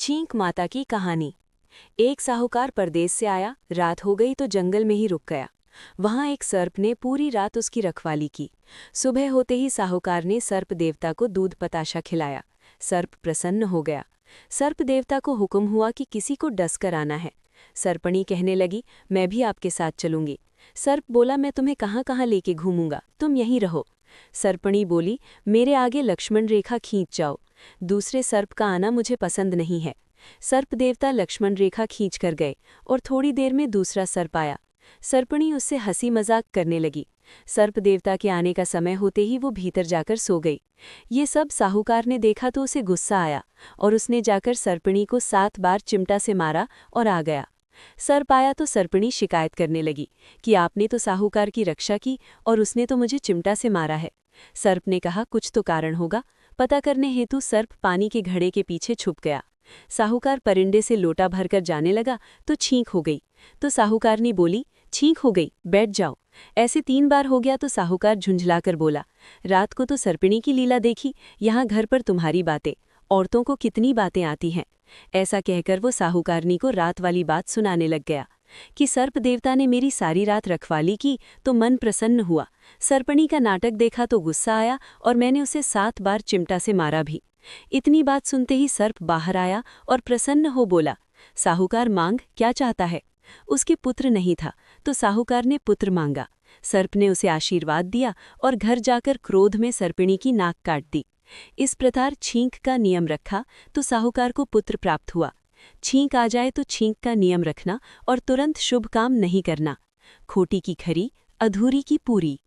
छींक माता की कहानी। एक साहूकार परदेस से आया, रात हो गई तो जंगल में ही रुक गया। वहां एक सर्प ने पूरी रात उसकी रखवाली की। सुबह होते ही साहूकार ने सर्प देवता को दूध पताशा खिलाया। सर्प प्रसन्न हो गया। सर्प देवता को हुक्म हुआ कि किसी को डस कर आना है। सर्पणी कहने लगी, मैं भी आपके साथ चलूंगी। सर्प बोला, मैं तुम्हें कहाँ कहाँ लेके घूमूंगा, तुम यहीं रहो। सर्पणी बोली, मेरे आगे लक्ष्मण रेखा खींच जाओ। दूसरे सर्प का आना मुझे पसंद नहीं है। सर्प देवता लक्ष्मण रेखा खींच कर गए और थोड़ी देर में दूसरा सर्प आया। सर्पणी उससे हंसी मजाक करने लगी। सर्प देवता के आने का समय होते ही वो भीतर जाकर सो गई। ये सब साहूकार ने देखा तो उसे गुस्सा आया और उसने जाकर सर्पणी को 7 बार चिमटा से मारा और आ गया। सर्प आया तो सर्पणी शिकायत करने लगी कि आपने तो साहूकार की रक्षा की और उसने तो मुझे चिमटा से मारा है। सर्प ने कहा, कुछ तो कारण होगा। पता करने हेतु सर्प पानी के घड़े के पीछे छुप गया। साहूकार परिंदे से लोटा भरकर जाने लगा तो छींक हो गई। तो साहूकारनी बोली, छींक हो गई, बैठ जाओ। ऐसे 3 बार हो गया तो साहूकार झुंझलाकर बोला, रात को तो सर्पिणी की लीला देखी, यहाँ घर पर तुम्हारी बातें। औरतों को कितनी बातें आती हैं। ऐसा कहकर वो साहूकारनी को रात वाली बात सुनाने लग गया कि सर्प देवता ने मेरी सारी रात रखवाली की तो मन प्रसन्न हुआ। सर्पणी का नाटक देखा तो गुस्सा आया और मैंने उसे 7 बार चिमटा से मारा भी। इतनी बात सुनते ही सर्प बाहर आया और प्रसन्न हो बोला, साहूकार मांग, क्या चाहता है। उसके पुत्र नहीं था तो साहूकार ने पुत्र मांगा। सर्प ने उसे आशीर्वाद दिया और घर जाकर क्रोध में सर्पिणी की नाक काट दी। इस प्रकार छींक का नियम रखा तो साहूकार को पुत्र प्राप्त हुआ। छींक आ जाए तो छींक का नियम रखना और तुरंत शुभ काम नहीं करना। खोटी की खरी, अधूरी की पूरी।